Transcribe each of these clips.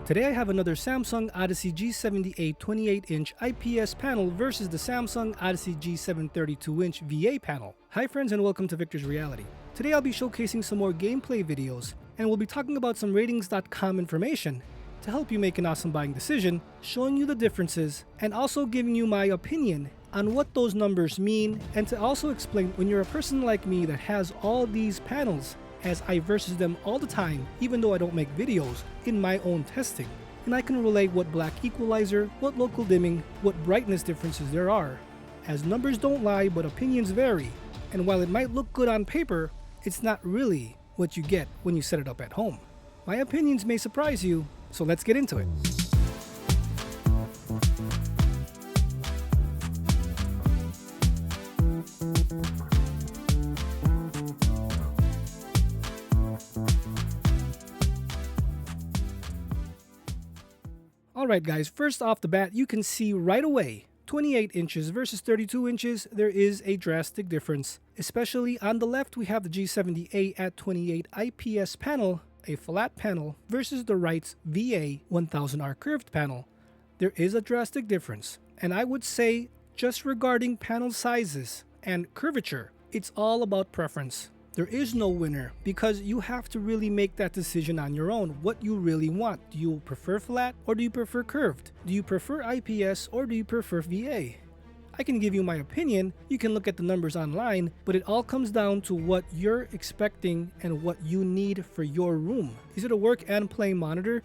Today I have another Samsung ODYSSEY G70A 28-inch IPS panel versus the Samsung ODYSSEY G7 32-inch VA panel. Hi friends and welcome to Viktors Reality. Today I'll be showcasing some more gameplay videos and we'll be talking about some Rtings.com information to help you make an awesome buying decision, showing you the differences and also giving you my opinion on what those numbers mean, and to also explain when you're a person like me that has all these panels, as I versus them all the time even though I don't make videos, in my own testing. And I can relate what black equalizer, what local dimming, what brightness differences there are, as numbers don't lie but opinions vary, and while it might look good on paper, it's not really what you get when you set it up at home. My opinions may surprise you, so let's get into it. Alright guys, first off the bat, you can see right away, 28 inches versus 32 inches, there is a drastic difference. Especially on the left, we have the G70A at 28 IPS panel, a flat panel, versus the right's VA 1000R curved panel. There is a drastic difference, and I would say just regarding panel sizes and curvature, it's all about preference. There is no winner because you have to really make that decision on your own, what you really want. Do you prefer flat or do you prefer curved? Do you prefer IPS or do you prefer VA? I can give you my opinion, you can look at the numbers online, but it all comes down to what you're expecting and what you need for your room. Is it a work and play monitor?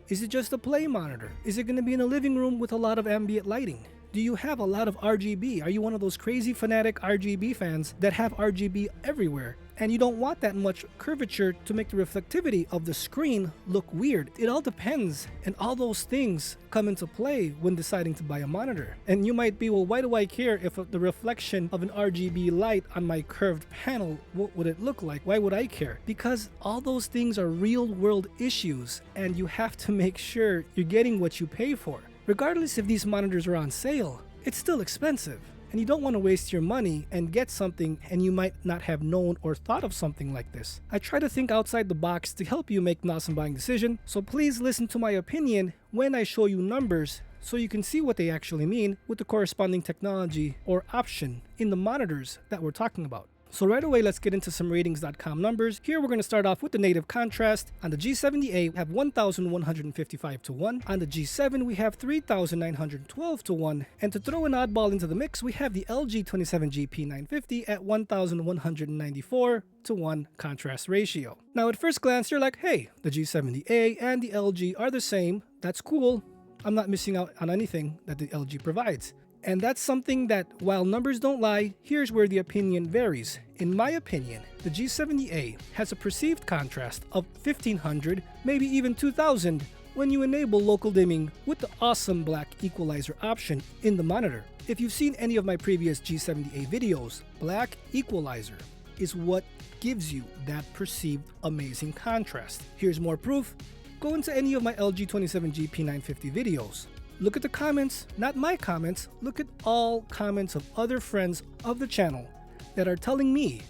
Is it just a play monitor? Is it going to be in a living room with a lot of ambient lighting? Do you have a lot of RGB? Are you one of those crazy fanatic RGB fans that have RGB everywhere? And you don't want that much curvature to make the reflectivity of the screen look weird. It all depends, and all those things come into play when deciding to buy a monitor. And you might be, well, why do I care if the reflection of an RGB light on my curved panel, what would it look like? Why would I care? Because all those things are real world issues, and you have to make sure you're getting what you pay for. Regardless if these monitors are on sale, it's still expensive. And you don't want to waste your money and get something and you might not have known or thought of something like this. I try to think outside the box to help you make an awesome buying decision, so please listen to my opinion when I show you numbers so you can see what they actually mean with the corresponding technology or option in the monitors that we're talking about. So right away, let's get into some Rtings.com numbers. Here we're going to start off with the native contrast. On the G70A, we have 1,155 to 1. On the G7, we have 3,912 to 1. And to throw an oddball into the mix, we have the LG 27GP950 at 1,194 to 1 contrast ratio. Now at first glance, you're like, hey, the G70A and the LG are the same. That's cool. I'm not missing out on anything that the LG provides. And that's something that, while numbers don't lie, here's where the opinion varies. In my opinion, the G70A has a perceived contrast of 1500, maybe even 2000, when you enable local dimming with the awesome black equalizer option in the monitor. If you've seen any of my previous G70A videos, black equalizer is what gives you that perceived amazing contrast. Here's more proof. Go into any of my LG 27GP950 videos. Look at the comments, not my comments, look at all comments of other friends of the channel that are telling me,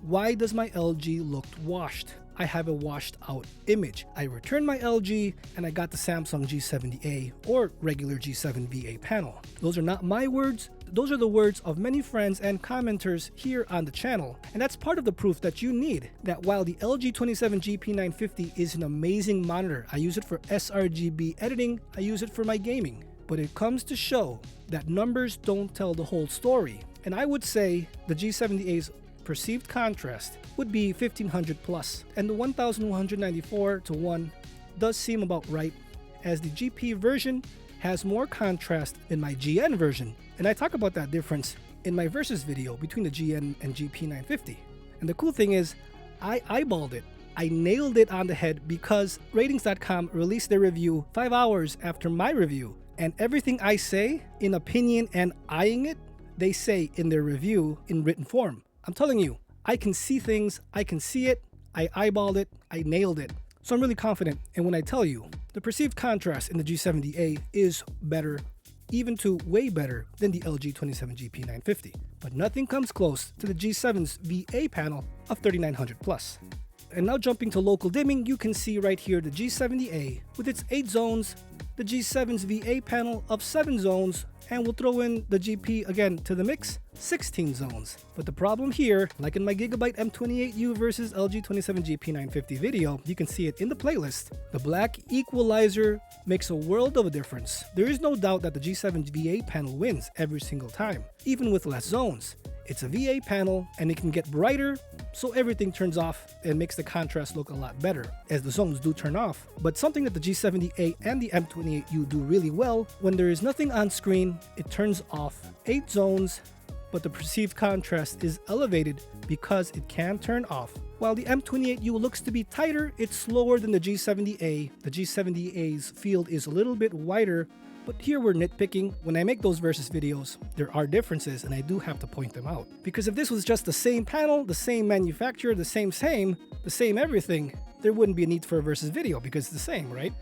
why does my LG look washed? I have a washed out image. I returned my LG and I got the Samsung G70A or regular G7 VA panel. Those are not my words. Those are the words of many friends and commenters here on the channel. And that's part of the proof that you need, that while the LG 27GP950 is an amazing monitor, I use it for sRGB editing, I use it for my gaming, but it comes to show that numbers don't tell the whole story. And I would say the G70A's perceived contrast would be 1500 plus, and the 1,194 to 1 does seem about right, as the GP version has more contrast than my GN version, and I talk about that difference in my versus video between the GN and GP950. And the cool thing is, I eyeballed it. I nailed it on the head because Rtings.com released their review 5 hours after my review, and everything I say in opinion and eyeing it, they say in their review in written form. I'm telling you, I can see things, I can see it, I eyeballed it, I nailed it. So I'm really confident, and when I tell you, the perceived contrast in the G70A is better, even to way better than the LG 27GP950. But nothing comes close to the G7's VA panel of 3900 plus. And now jumping to local dimming, you can see right here the G70A with its 8 zones, the G7's VA panel of 7 zones, and we'll throw in the GP again to the mix, 16 zones. But the problem here, like in my Gigabyte M28U versus LG 27GP950 video, you can see it in the playlist, the black equalizer makes a world of a difference. There is no doubt that the G7's VA panel wins every single time, even with less zones. It's a VA panel and it can get brighter, so everything turns off and makes the contrast look a lot better, as the zones do turn off. But something that the G70A and the M28U do really well, when there is nothing on screen, it turns off 8 zones, but the perceived contrast is elevated because it can turn off. While the M28U looks to be tighter, it's slower than the G70A. The G70A's field is a little bit wider, but here we're nitpicking. When I make those versus videos, there are differences and I do have to point them out. Because if this was just the same panel, the same manufacturer, the same everything, there wouldn't be a need for a versus video because it's the same, right?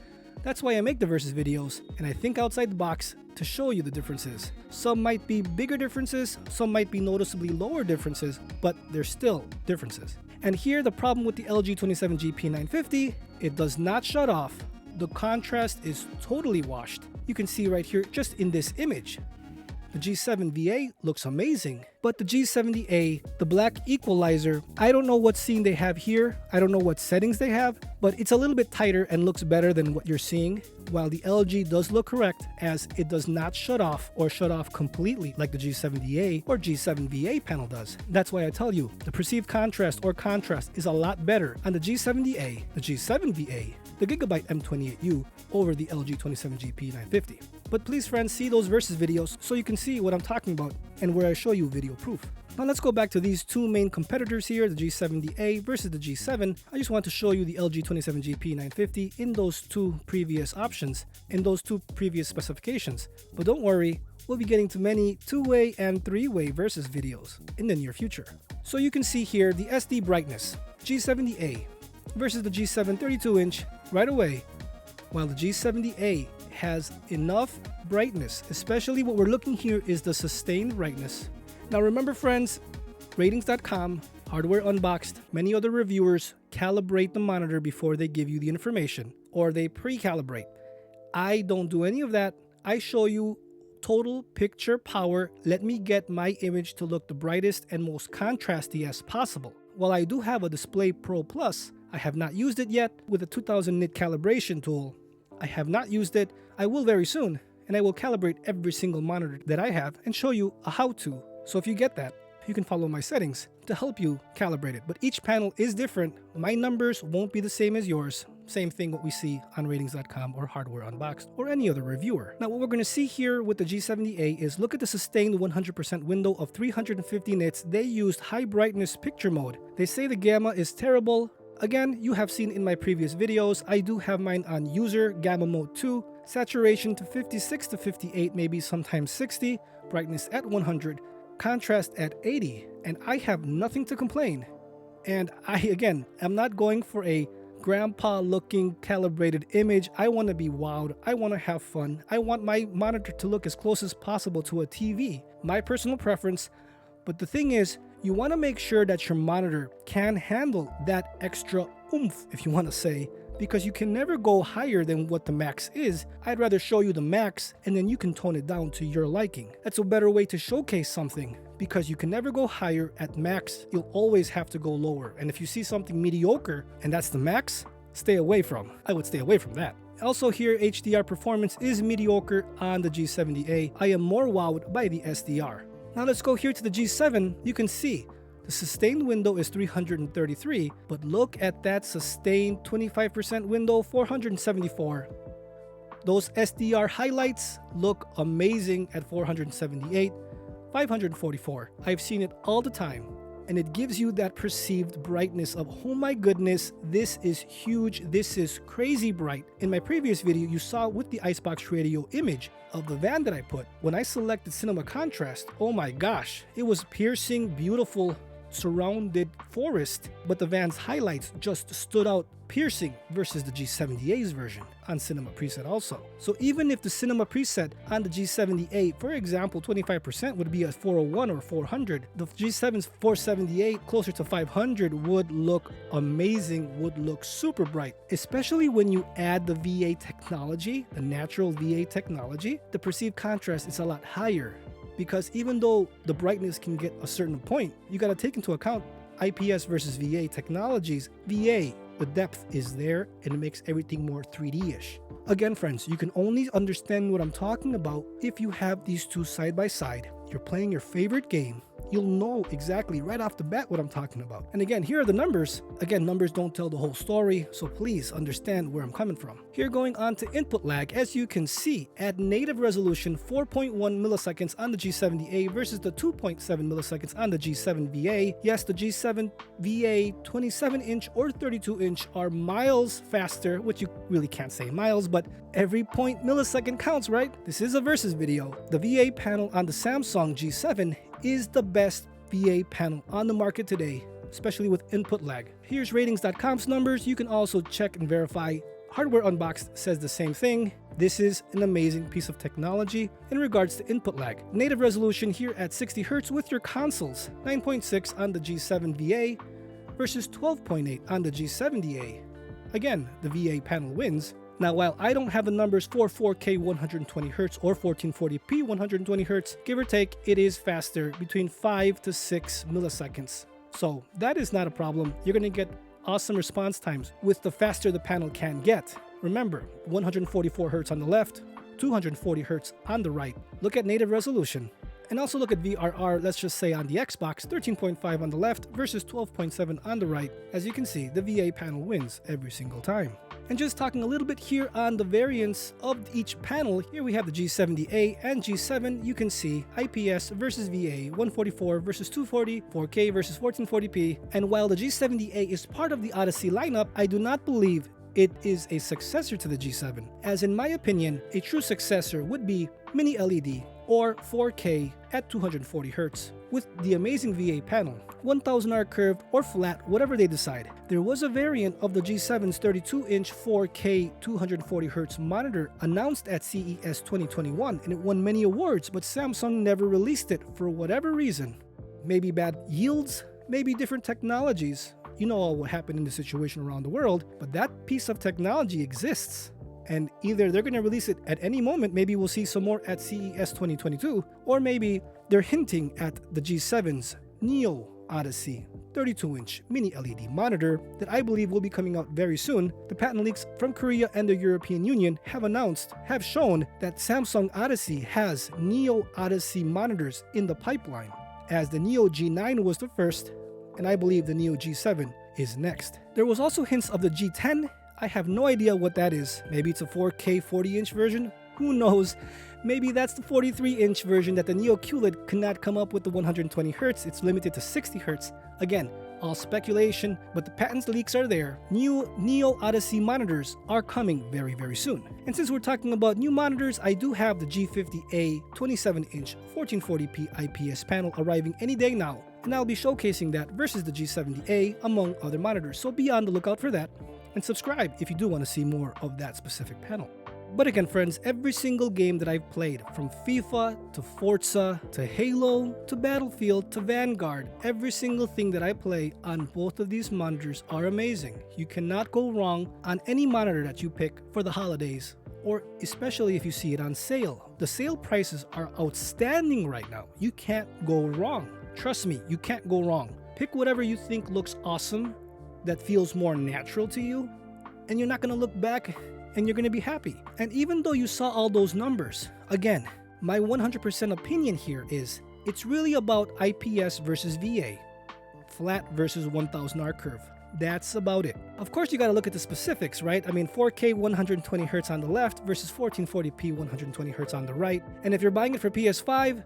That's why I make the versus videos and I think outside the box to show you the differences. Some might be bigger differences, some might be noticeably lower differences, but they're still differences. And here the problem with the LG 27GP950, it does not shut off. The contrast is totally washed. You can see right here just in this image. The G7 VA looks amazing, but the G70A, the black equalizer, I don't know what scene they have here, I don't know what settings they have, but it's a little bit tighter and looks better than what you're seeing, while the LG does look correct as it does not shut off or shut off completely like the G70A or G7 VA panel does. That's why I tell you, the perceived contrast or contrast is a lot better on the G70A, the G7 VA, the Gigabyte M28U over the LG 27GP950. But please friends, see those versus videos so you can see what I'm talking about and where I show you video proof. Now let's go back to these two main competitors here, the G70A versus the G7. I just want to show you the LG 27GP950 in those two previous options, in those two previous specifications. But don't worry, we'll be getting to many two-way and three-way versus videos in the near future. So you can see here the SD brightness, G70A versus the G7 32-inch right away, while the G70A has enough brightness, especially what we're looking here is the sustained brightness. Now remember friends, Rtings.com, Hardware Unboxed, many other reviewers calibrate the monitor before they give you the information, or they pre-calibrate. I don't do any of that. I show you total picture power. Let me get my image to look the brightest and most contrasty as possible. While I do have a Display Pro Plus, I have not used it yet with a 2000 nit calibration tool. I have not used it. I will very soon, and I will calibrate every single monitor that I have and show you a how-to. So if you get that, you can follow my settings to help you calibrate it. But each panel is different. My numbers won't be the same as yours. Same thing what we see on Rtings.com or Hardware Unboxed or any other reviewer. Now what we're going to see here with the G70A is look at the sustained 100% window of 350 nits. They used high brightness picture mode. They say the gamma is terrible. Again, you have seen in my previous videos, I do have mine on user gamma mode 2, saturation to 56 to 58, maybe sometimes 60, brightness at 100, contrast at 80, and I have nothing to complain. And again, I'm not going for a grandpa looking calibrated image. I want to be wowed. I want to have fun. I want my monitor to look as close as possible to a TV. My personal preference. But the thing is, you want to make sure that your monitor can handle that extra oomph, if you want to say, because you can never go higher than what the max is. I'd rather show you the max and then you can tone it down to your liking. That's a better way to showcase something, because you can never go higher at max. You'll always have to go lower. And if you see something mediocre and that's the max, stay away from. I would stay away from that. Also here, HDR performance is mediocre on the G70A. I am more wowed by the SDR. Now let's go here to the G7. You can see the sustained window is 333, but look at that sustained 25% window, 474. Those SDR highlights look amazing at 478, 544. I've seen it all the time, and it gives you that perceived brightness of, oh my goodness, this is huge, this is crazy bright. In my previous video, you saw with the Icebox Radio image of the van that I put, when I selected cinema contrast, oh my gosh, it was piercing, beautiful, surrounded forest, but the van's highlights just stood out piercing versus the G70A's version on cinema preset also. So even if the cinema preset on the G70A, for example, 25% would be a 401 or 400, the G7's 478 closer to 500 would look amazing, would look super bright, especially when you add the VA technology, the natural VA technology. The perceived contrast is a lot higher, because even though the brightness can get a certain point, you got to take into account IPS versus VA technologies. VA, the depth is there and it makes everything more 3D-ish. Again, friends, you can only understand what I'm talking about if you have these two side by side. You're playing your favorite game, you'll know exactly right off the bat what I'm talking about. And again, here are the numbers. Again, numbers don't tell the whole story, so please understand where I'm coming from. Here, going on to input lag, as you can see, at native resolution 4.1 milliseconds on the G70A versus the 2.7 milliseconds on the G7 VA. Yes, the G7 VA 27-inch or 32-inch are miles faster, which you really can't say miles, but every point millisecond counts, right? This is a versus video. The VA panel on the Samsung G7 is the best VA panel on the market today, especially with input lag. Here's Rtings.com's numbers. You can also check and verify. Hardware Unboxed says the same thing. This is an amazing piece of technology in regards to input lag. Native resolution here at 60 Hz with your consoles, 9.6 on the G7 VA versus 12.8 on the G70A. Again, the VA panel wins. Now, while I don't have the numbers for 4K 120Hz or 1440p 120Hz, give or take, it is faster, between 5 to 6 milliseconds. So that is not a problem. You're going to get awesome response times with the faster the panel can get. Remember, 144Hz on the left, 240Hz on the right. Look at native resolution. And also look at VRR, let's just say on the Xbox, 13.5 on the left versus 12.7 on the right. As you can see, the VA panel wins every single time. And just talking a little bit here on the variants of each panel, here we have the G70A and G7. You can see IPS versus VA, 144 versus 240, 4K versus 1440p. And while the G70A is part of the Odyssey lineup, I do not believe it is a successor to the G7, as in my opinion, a true successor would be Mini LED or 4K at 240Hz. With the amazing VA panel, 1000R curved or flat, whatever they decide. There was a variant of the G7's 32-inch 4K 240Hz monitor announced at CES 2021, and it won many awards, but Samsung never released it for whatever reason. Maybe bad yields, maybe different technologies. You know all what happened in the situation around the world, but that piece of technology exists. And either they're going to release it at any moment, maybe we'll see some more at CES 2022, or maybe they're hinting at the G7's Neo Odyssey 32-inch mini LED monitor that I believe will be coming out very soon. The patent leaks from Korea and the European Union have shown that Samsung Odyssey has Neo Odyssey monitors in the pipeline, as the Neo G9 was the first, and I believe the Neo G7 is next. There was also hints of the G10. I have no idea what that is. Maybe it's a 4K 40-inch version? Who knows? Maybe that's the 43-inch version that the Neo QLED cannot come up with the 120Hz. It's limited to 60Hz. Again, all speculation, but the patents leaks are there. New Neo Odyssey monitors are coming very, very soon. And since we're talking about new monitors, I do have the G50A 27-inch 1440p IPS panel arriving any day now. And I'll be showcasing that versus the G70A among other monitors. So be on the lookout for that. And subscribe if you do want to see more of that specific panel. But again, friends, every single game that I've played, from FIFA to Forza to Halo to Battlefield to Vanguard, every single thing that I play on both of these monitors are amazing. You cannot go wrong on any monitor that you pick for the holidays, or especially if you see it on sale. The sale prices are outstanding right now. You can't go wrong. Trust me, you can't go wrong. Pick whatever you think looks awesome, that feels more natural to you, and you're not going to look back and you're going to be happy. And even though you saw all those numbers, again, my 100% opinion here is it's really about IPS versus VA, flat versus 1000R curve. That's about it. Of course, you got to look at the specifics, right? I mean, 4K 120Hz on the left versus 1440p 120Hz on the right. And if you're buying it for PS5,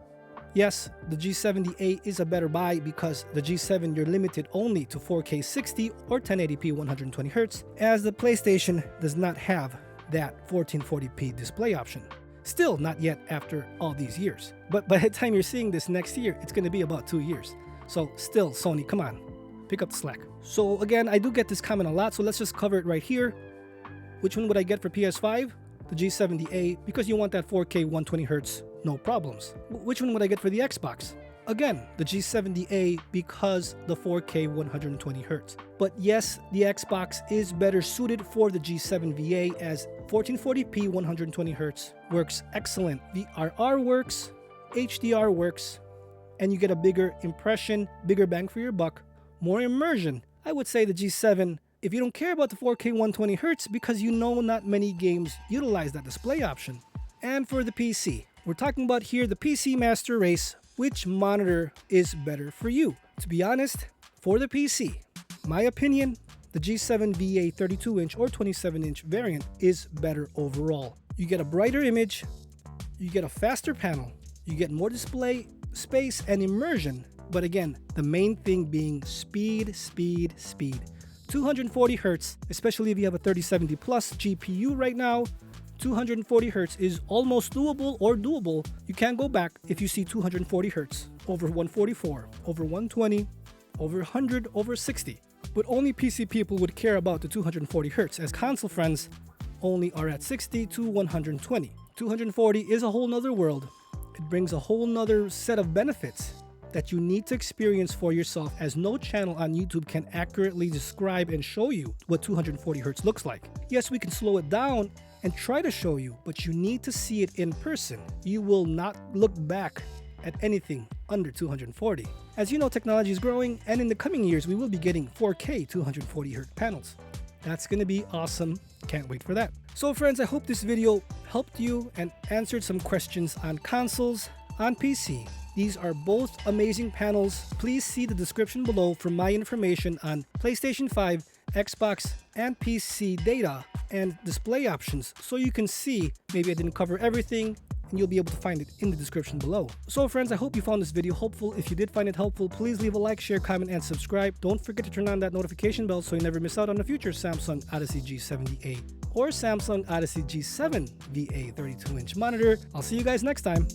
yes, the G70A is a better buy because the G7 you're limited only to 4K 60 or 1080p 120Hz, as the PlayStation does not have that 1440p display option. Still not yet after all these years. But by the time you're seeing this next year, it's going to be about 2 years. So still, Sony, come on, pick up the slack. So again, I do get this comment a lot, so let's just cover it right here. Which one would I get for PS5? The G70A, because you want that 4K 120Hz, no problems. Which one would I get for the Xbox? Again, the G70A, because the 4K 120Hz. But yes, the Xbox is better suited for the G7 VA, as 1440p 120Hz works excellent. The RR works, HDR works, and you get a bigger impression, bigger bang for your buck, more immersion. I would say the G7, if you don't care about the 4K 120Hz, because you know not many games utilize that display option. And for the PC, we're talking about here the PC Master Race. Which monitor is better for you? To be honest, for the PC, my opinion, the G7 VA 32-inch or 27-inch variant is better overall. You get a brighter image, you get a faster panel, you get more display space and immersion, but again, the main thing being speed, speed, speed. 240 Hz, especially if you have a 3070 Plus GPU right now, 240 Hz is almost doable or doable. You can't go back if you see 240 Hz over 144, over 120, over 100, over 60. But only PC people would care about the 240 Hz, as console friends only are at 60 to 120. 240 is a whole nother world. It brings a whole nother set of benefits that you need to experience for yourself, as no channel on YouTube can accurately describe and show you what 240 Hz looks like. Yes, we can slow it down and try to show you, but you need to see it in person. You will not look back at anything under 240. As you know, technology is growing, and in the coming years, we will be getting 4K 240 Hz panels. That's gonna be awesome. Can't wait for that. So friends, I hope this video helped you and answered some questions on consoles, on PC. These are both amazing panels. Please see the description below for my information on PlayStation 5, Xbox, and PC data and display options, so you can see. Maybe I didn't cover everything, and you'll be able to find it in the description below. So friends, I hope you found this video helpful. If you did find it helpful, please leave a like, share, comment, and subscribe. Don't forget to turn on that notification bell so you never miss out on the future Samsung ODYSSEY G70A or Samsung ODYSSEY G7 VA 32-inch monitor. I'll see you guys next time.